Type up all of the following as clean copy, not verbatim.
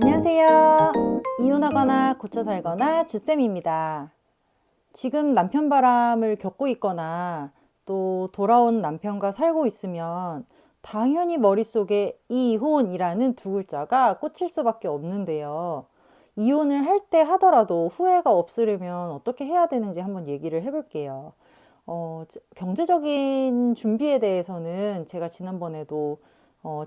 안녕하세요. 이혼하거나 고쳐 살거나 주쌤입니다. 지금 남편 바람을 겪고 있거나 또 돌아온 남편과 살고 있으면 당연히 머릿속에 이혼이라는 두 글자가 꽂힐 수밖에 없는데요. 이혼을 할 때 하더라도 후회가 없으려면 어떻게 해야 되는지 한번 얘기를 해볼게요. 경제적인 준비에 대해서는 제가 지난번에도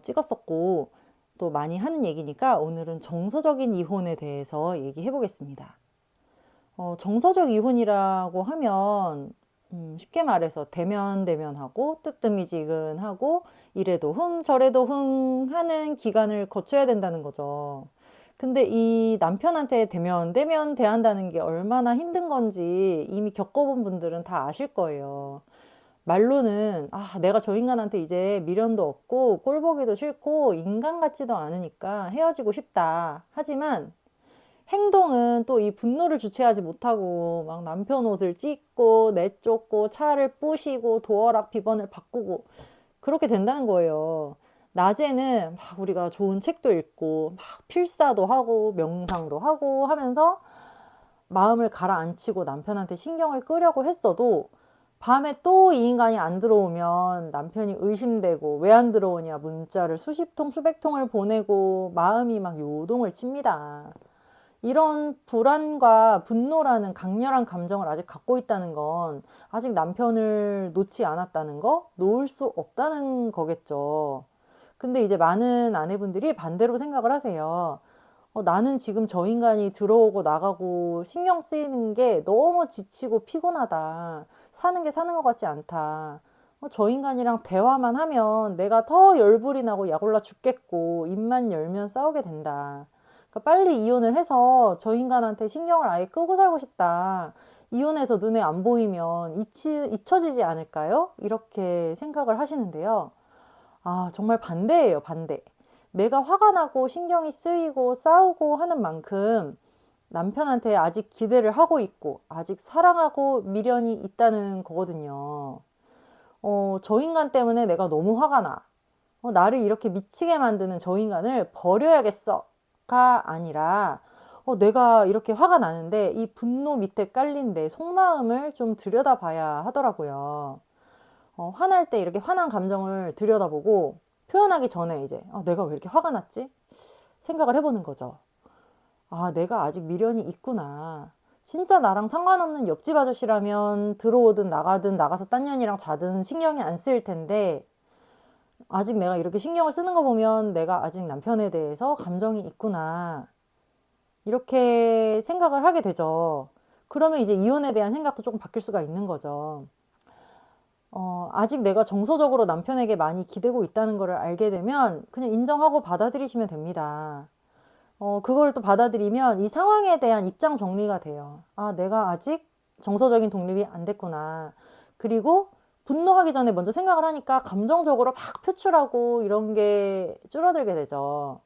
찍었었고 또 많이 하는 얘기니까 오늘은 정서적인 이혼에 대해서 얘기해 보겠습니다. 정서적 이혼이라고 하면 쉽게 말해서 대면대면하고 뜨뜨미지근하고 이래도 흥 저래도 흥 하는 기간을 거쳐야 된다는 거죠. 근데 이 남편한테 대면대면 대한다는 게 얼마나 힘든 건지 이미 겪어본 분들은 다 아실 거예요. 말로는 내가 저 인간한테 이제 미련도 없고 꼴보기도 싫고 인간 같지도 않으니까 헤어지고 싶다. 하지만 행동은 또 이 분노를 주체하지 못하고 막 남편 옷을 찢고 내쫓고 차를 부시고 도어락 비번을 바꾸고 그렇게 된다는 거예요. 낮에는 막 우리가 좋은 책도 읽고 막 필사도 하고 명상도 하고 하면서 마음을 가라앉히고 남편한테 신경을 끄려고 했어도 밤에 또 이 인간이 안 들어오면 남편이 의심되고 왜 안 들어오냐 문자를 수십 통 수백 통을 보내고 마음이 막 요동을 칩니다. 이런 불안과 분노라는 강렬한 감정을 아직 갖고 있다는 건 아직 남편을 놓지 않았다는 거, 놓을 수 없다는 거겠죠. 근데 이제 많은 아내분들이 반대로 생각을 하세요. 나는 지금 저 인간이 들어오고 나가고 신경 쓰이는 게 너무 지치고 피곤하다. 사는 게 사는 것 같지 않다. 저 인간이랑 대화만 하면 내가 더 열불이 나고 약올라 죽겠고 입만 열면 싸우게 된다. 그러니까 빨리 이혼을 해서 저 인간한테 신경을 아예 끄고 살고 싶다. 이혼해서 눈에 안 보이면 잊혀지지 않을까요? 이렇게 생각을 하시는데요. 정말 반대예요, 반대. 내가 화가 나고 신경이 쓰이고 싸우고 하는 만큼 남편한테 아직 기대를 하고 있고 아직 사랑하고 미련이 있다는 거거든요. 저 인간 때문에 내가 너무 화가 나. 나를 이렇게 미치게 만드는 저 인간을 버려야겠어가 아니라 내가 이렇게 화가 나는데 이 분노 밑에 깔린 내 속마음을 좀 들여다봐야 하더라고요. 화날 때 이렇게 화난 감정을 들여다보고 표현하기 전에 이제 내가 왜 이렇게 화가 났지? 생각을 해보는 거죠. 내가 아직 미련이 있구나. 진짜 나랑 상관없는 옆집 아저씨라면 들어오든 나가든 나가서 딴 년이랑 자든 신경이 안 쓰일 텐데 아직 내가 이렇게 신경을 쓰는 거 보면 내가 아직 남편에 대해서 감정이 있구나. 이렇게 생각을 하게 되죠. 그러면 이제 이혼에 대한 생각도 조금 바뀔 수가 있는 거죠. 아직 내가 정서적으로 남편에게 많이 기대고 있다는 것을 알게 되면 그냥 인정하고 받아들이시면 됩니다. 그걸 또 받아들이면 이 상황에 대한 입장 정리가 돼요. 내가 아직 정서적인 독립이 안 됐구나. 그리고 분노하기 전에 먼저 생각을 하니까 감정적으로 막 표출하고 이런 게 줄어들게 되죠.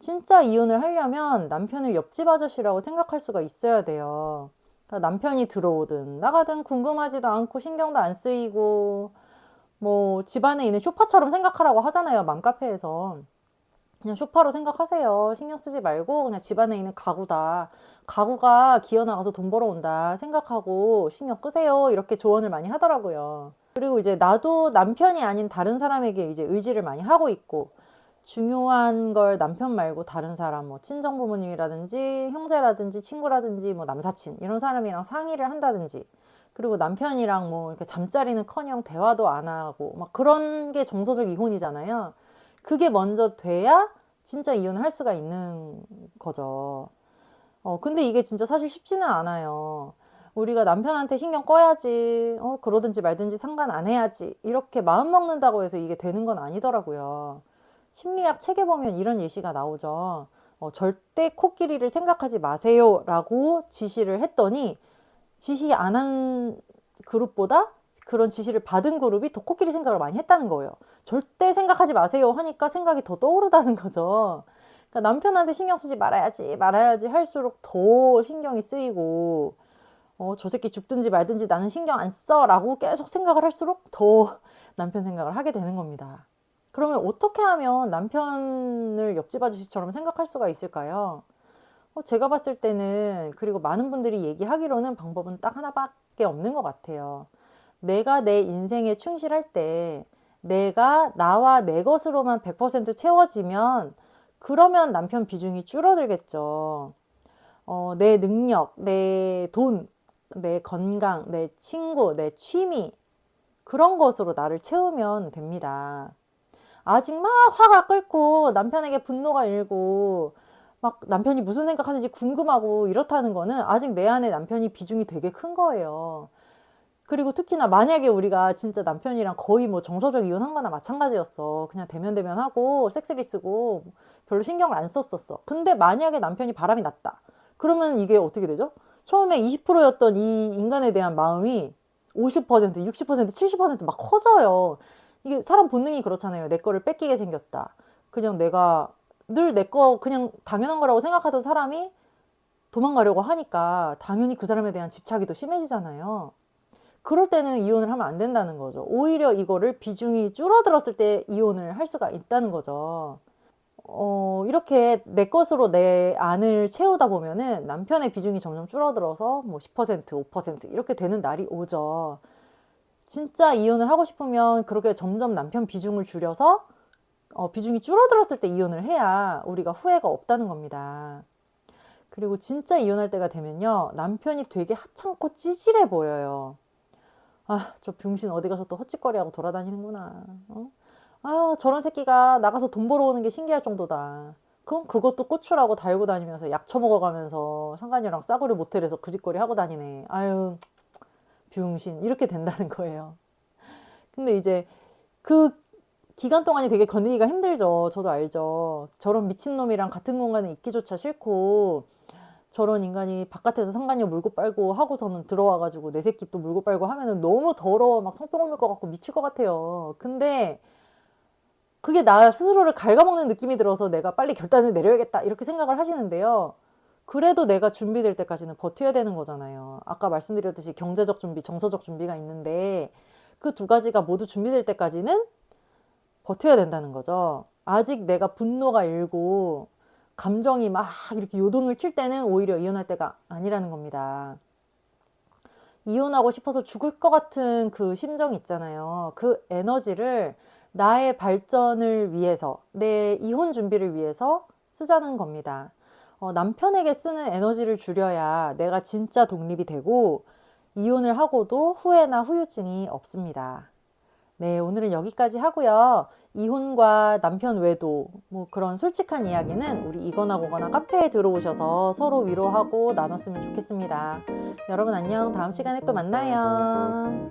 진짜 이혼을 하려면 남편을 옆집 아저씨라고 생각할 수가 있어야 돼요. 그러니까 남편이 들어오든 나가든 궁금하지도 않고 신경도 안 쓰이고 뭐 집안에 있는 쇼파처럼 생각하라고 하잖아요. 맘카페에서. 그냥 쇼파로 생각하세요. 신경 쓰지 말고 그냥 집안에 있는 가구다. 가구가 기어 나가서 돈 벌어온다 생각하고 신경 끄세요. 이렇게 조언을 많이 하더라고요. 그리고 이제 나도 남편이 아닌 다른 사람에게 이제 의지를 많이 하고 있고 중요한 걸 남편 말고 다른 사람, 뭐 친정 부모님이라든지 형제라든지 친구라든지 뭐 남사친 이런 사람이랑 상의를 한다든지 그리고 남편이랑 뭐 이렇게 잠자리는커녕 대화도 안 하고 막 그런 게 정서적 이혼이잖아요. 그게 먼저 돼야 진짜 이혼을 할 수가 있는 거죠. 근데 이게 진짜 사실 쉽지는 않아요. 우리가 남편한테 신경 꺼야지, 그러든지 말든지 상관 안 해야지. 이렇게 마음 먹는다고 해서 이게 되는 건 아니더라고요. 심리학 책에 보면 이런 예시가 나오죠. 절대 코끼리를 생각하지 마세요. 라고 지시를 했더니 지시 안 한 그룹보다 그런 지시를 받은 그룹이 더 코끼리 생각을 많이 했다는 거예요. 절대 생각하지 마세요 하니까 생각이 더 떠오르다는 거죠. 그러니까 남편한테 신경 쓰지 말아야지, 말아야지 할수록 더 신경이 쓰이고, 저 새끼 죽든지 말든지 나는 신경 안 써. 라고 계속 생각을 할수록 더 남편 생각을 하게 되는 겁니다. 그러면 어떻게 하면 남편을 옆집 아저씨처럼 생각할 수가 있을까요? 제가 봤을 때는, 그리고 많은 분들이 얘기하기로는 방법은 딱 하나밖에 없는 것 같아요. 내가 내 인생에 충실할 때, 내가 나와 내 것으로만 100% 채워지면, 그러면 남편 비중이 줄어들겠죠. 내 능력, 내 돈, 내 건강, 내 친구, 내 취미, 그런 것으로 나를 채우면 됩니다. 아직 막 화가 끓고 남편에게 분노가 일고 막 남편이 무슨 생각하는지 궁금하고 이렇다는 거는 아직 내 안에 남편이 비중이 되게 큰 거예요. 그리고 특히나 만약에 우리가 진짜 남편이랑 거의 뭐 정서적 이혼한 거나 마찬가지였어. 그냥 대면대면하고 섹스리 쓰고 별로 신경을 안 썼었어. 근데 만약에 남편이 바람이 났다. 그러면 이게 어떻게 되죠? 처음에 20%였던 이 인간에 대한 마음이 50%, 60%, 70%막 커져요. 이게 사람 본능이 그렇잖아요. 내 거를 뺏기게 생겼다. 그냥 내가 늘 내 거 그냥 당연한 거라고 생각하던 사람이 도망가려고 하니까 당연히 그 사람에 대한 집착이 더 심해지잖아요. 그럴 때는 이혼을 하면 안 된다는 거죠. 오히려 이거를 비중이 줄어들었을 때 이혼을 할 수가 있다는 거죠. 이렇게 내 것으로 내 안을 채우다 보면은 남편의 비중이 점점 줄어들어서 뭐 10%, 5% 이렇게 되는 날이 오죠. 진짜 이혼을 하고 싶으면 그렇게 점점 남편 비중을 줄여서 비중이 줄어들었을 때 이혼을 해야 우리가 후회가 없다는 겁니다. 그리고 진짜 이혼할 때가 되면요. 남편이 되게 하찮고 찌질해 보여요. 아, 저 병신 어디 가서 또 헛짓거리하고 돌아다니는구나. 아, 저런 새끼가 나가서 돈 벌어오는 게 신기할 정도다. 그럼 그것도 고추라고 달고 다니면서 약 처먹어가면서 상간녀랑 싸구려 모텔에서 그 짓거리 하고 다니네. 아유, 병신. 이렇게 된다는 거예요. 근데 이제 그 기간 동안이 되게 견디기가 힘들죠. 저도 알죠. 저런 미친놈이랑 같은 공간에 있기조차 싫고, 저런 인간이 바깥에서 상간녀 물고 빨고 하고서는 들어와가지고 내 새끼 또 물고 빨고 하면은 너무 더러워. 막 성병 옮을 것 같고 미칠 것 같아요. 근데 그게 나 스스로를 갉아먹는 느낌이 들어서 내가 빨리 결단을 내려야겠다. 이렇게 생각을 하시는데요. 그래도 내가 준비될 때까지는 버텨야 되는 거잖아요. 아까 말씀드렸듯이 경제적 준비, 정서적 준비가 있는데 그 두 가지가 모두 준비될 때까지는 버텨야 된다는 거죠. 아직 내가 분노가 일고 감정이 막 이렇게 요동을 칠 때는 오히려 이혼할 때가 아니라는 겁니다. 이혼하고 싶어서 죽을 것 같은 그 심정 있잖아요. 그 에너지를 나의 발전을 위해서, 내 이혼 준비를 위해서 쓰자는 겁니다. 남편에게 쓰는 에너지를 줄여야 내가 진짜 독립이 되고 이혼을 하고도 후회나 후유증이 없습니다. 네, 오늘은 여기까지 하고요. 이혼과 남편 외도, 뭐 그런 솔직한 이야기는 우리 이거나 고거나 카페에 들어오셔서 서로 위로하고 나눴으면 좋겠습니다. 여러분 안녕. 다음 시간에 또 만나요.